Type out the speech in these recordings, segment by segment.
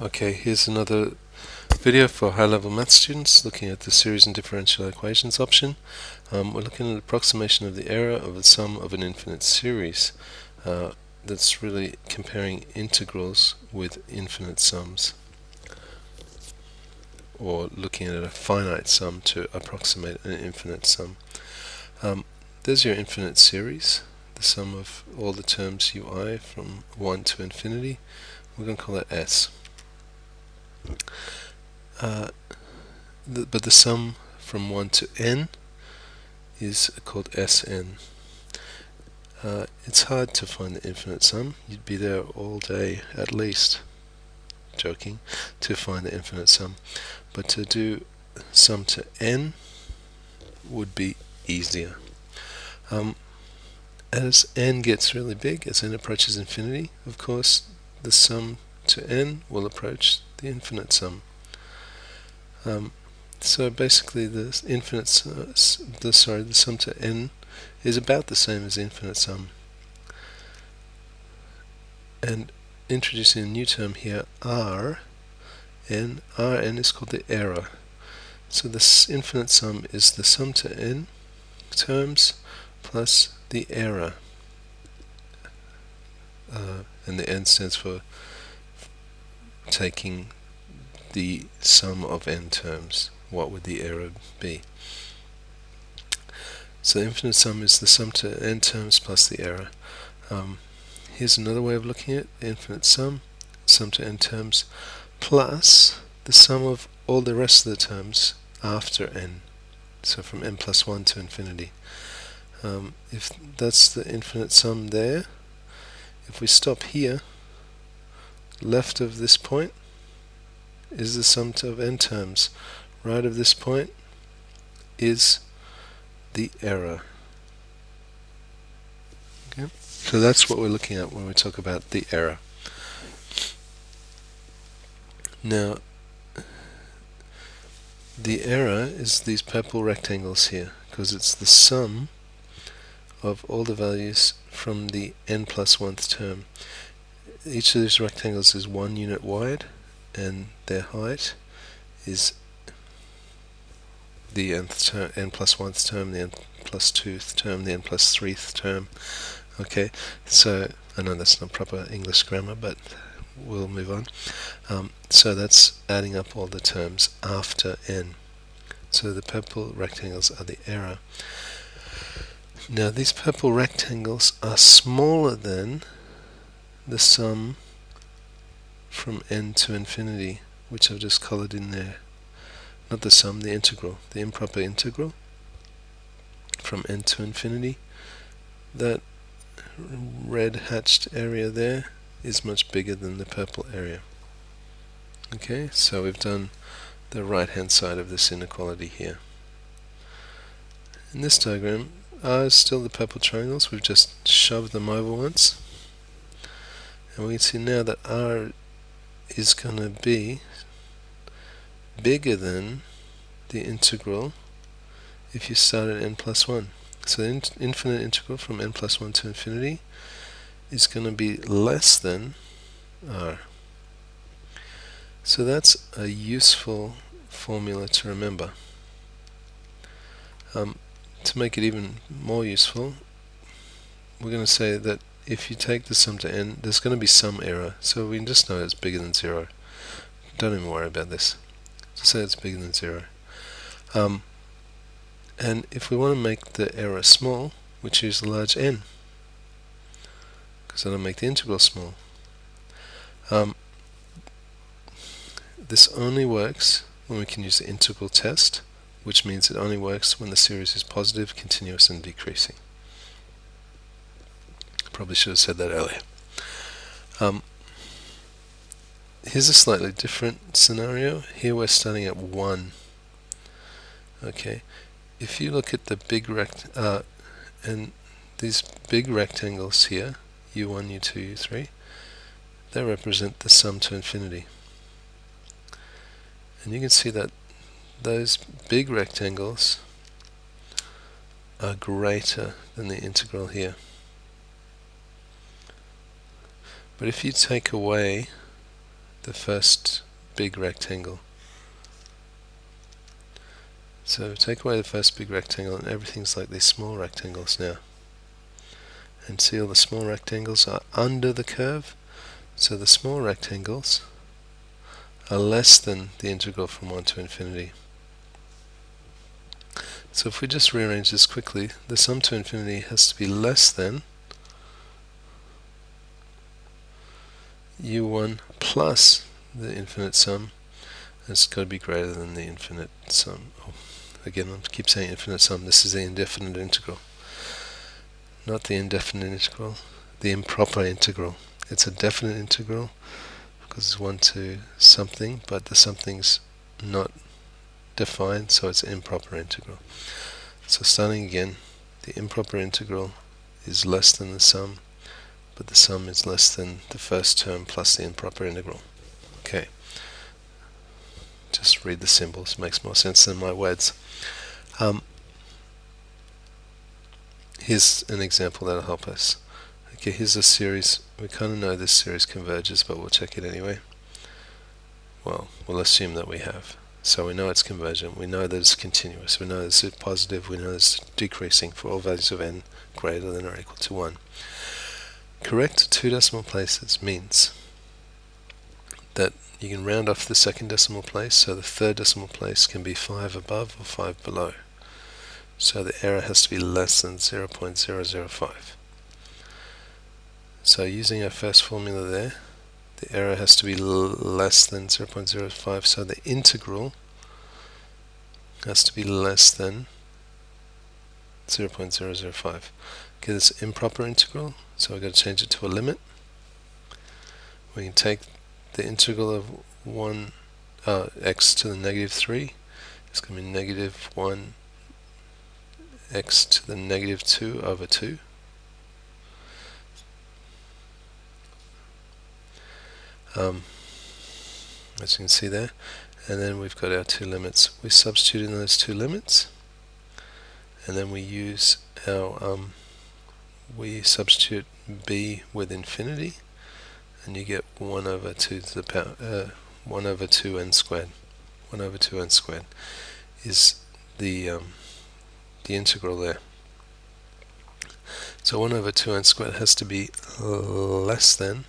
Okay, here's another video for high-level math students looking at the series and differential equations option. We're looking at approximation of the area of the sum of an infinite series. That's really comparing integrals with infinite sums, or looking at a finite sum to approximate an infinite sum. There's your infinite series, the sum of all the terms ui from 1 to infinity. We're going to call that S. But the sum from 1 to n is called Sn. It's hard to find the infinite sum. You'd be there all day at least, joking, to find the infinite sum. But to do sum to n would be easier. As n gets really big, as n approaches infinity, of course, the sum to n will approach the infinite sum. So basically, the sum to n is about the same as the infinite sum. And introducing a new term here, Rn is called the error. So this infinite sum is the sum to n terms plus the error. And the n stands for taking the sum of n terms. What would the error be? So the infinite sum is the sum to n terms plus the error. Here's another way of looking at it: the infinite sum to n terms, plus the sum of all the rest of the terms after n. So from n plus 1 to infinity. If that's the infinite sum there, if we stop here, left of this point is the sum of n terms. Right of this point is the error. Okay? So that's what we're looking at when we talk about the error. Now, the error is these purple rectangles here, because it's the sum of all the values from the n plus 1th term. Each of these rectangles is 1 unit wide, and their height is the n plus 1th term, the n plus 2th term, the n plus 3rd term. Okay, so I know that's not proper English grammar, but we'll move on. So that's adding up all the terms after n. So the purple rectangles are the error. Now these purple rectangles are smaller than the sum from n to infinity, which I've just colored in there. Not the sum, the integral, the improper integral from n to infinity. That red hatched area there is much bigger than the purple area. Okay, so we've done the right hand side of this inequality here. In this diagram, R is still the purple triangles. We've just shoved them over once, and we can see now that R is going to be bigger than the integral if you start at n plus 1. So the infinite integral from n plus 1 to infinity is going to be less than R. So that's a useful formula to remember. To make it even more useful, we're going to say that if you take the sum to n, there's going to be some error. So we can just know it's bigger than 0. Don't even worry about this. Just say it's bigger than 0. And if we want to make the error small, we choose the large n, because that'll make the integral small. This only works when we can use the integral test, which means it only works when the series is positive, continuous, and decreasing. Probably should have said that earlier. Here's a slightly different scenario. Here we're starting at 1. Okay, if you look at the big and these big rectangles here, u1, u2, u3, they represent the sum to infinity. And you can see that those big rectangles are greater than the integral here. But if you take away the first big rectangle. So take away the first big rectangle and everything's like these small rectangles now. And see, all the small rectangles are under the curve, so the small rectangles are less than the integral from 1 to infinity. So if we just rearrange this quickly, the sum to infinity has to be less than u1 plus the infinite sum, and it's got to be greater than the infinite sum. Oh, again, I keep saying infinite sum, this is the indefinite integral. Not the indefinite integral, the improper integral. It's a definite integral because it's 1 to something, but the something's not defined, so it's an improper integral. So starting again, the improper integral is less than the sum, but the sum is less than the first term plus the improper integral. Okay, just read the symbols, makes more sense than my words. Here's an example that'll help us. Okay, here's a series. We kind of know this series converges, but we'll check it anyway. Well, we'll assume that we have. So we know it's convergent, we know that it's continuous, we know it's positive, we know it's decreasing for all values of n greater than or equal to 1. Correct 2 decimal places means that you can round off the second decimal place, so the third decimal place can be 5 above or 5 below. So the error has to be less than 0.005. So using our first formula there, the error has to be less than 0.05, so the integral has to be less than 0.005. Okay, this improper integral, so we've got to change it to a limit. We can take the integral of x to the negative 3, it's going to be negative 1 x to the negative 2 over 2. As you can see there, and then we've got our two limits. We substitute in those two limits, and then we use our we substitute b with infinity, and you get 1 over 2 to the power 1 over 2n squared. 1 over 2n squared is the integral there. So 1 over 2n squared has to be less than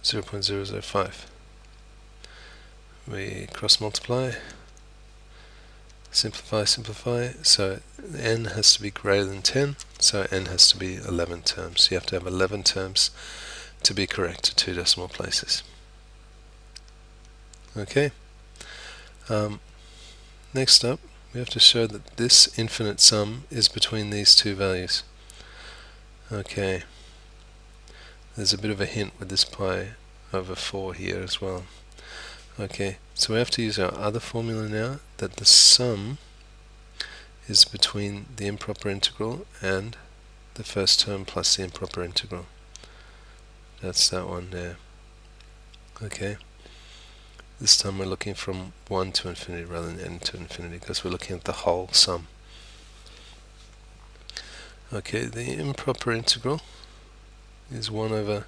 0.005. We cross multiply, simplify, so n has to be greater than 10, so n has to be 11 terms. You have to have 11 terms to be correct to 2 decimal places. Okay, next up we have to show that this infinite sum is between these two values. Okay, there's a bit of a hint with this pi over 4 here as well. Okay, so we have to use our other formula now, that the sum is between the improper integral and the first term plus the improper integral. That's that one there. Okay, this time we're looking from 1 to infinity rather than n to infinity, because we're looking at the whole sum. Okay, the improper integral is 1 over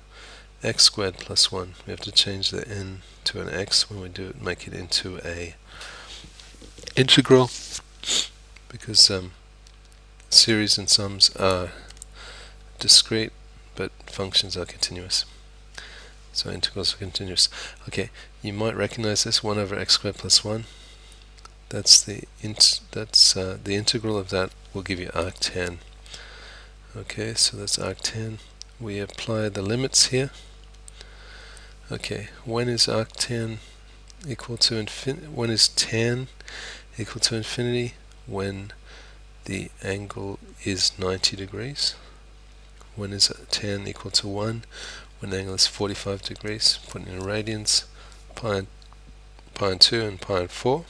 x squared plus 1. We have to change the n to an x when we do it, make it into a integral, because series and sums are discrete but functions are continuous. So integrals are continuous. Okay, you might recognize this, 1 over x squared plus 1. That's the integral of that will give you arctan. Okay, so that's arctan. We apply the limits here. Okay, when is arctan equal to infinity? When is tan equal to infinity? When the angle is 90 degrees. When is tan equal to 1? When the angle is 45 degrees. Put in radians, pi and 2 and pi and 4.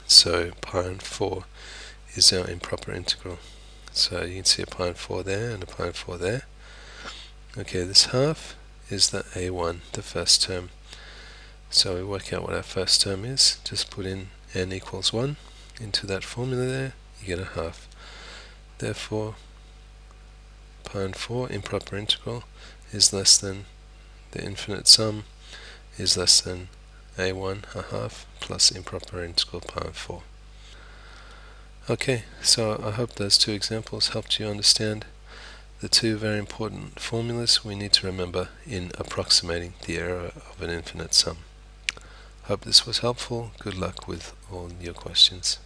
So pi and 4 is our improper integral. So you can see a pi and 4 there and a pi and 4 there. Okay, this half is the a1, the first term. So we work out what our first term is. Just put in n equals 1 into that formula there, you get a half. Therefore, pi and 4 improper integral is less than the infinite sum is less than a1 a half plus improper integral pi over 4. Okay, so I hope those two examples helped you understand the two very important formulas we need to remember in approximating the area of an infinite sum. Hope this was helpful. Good luck with all your questions.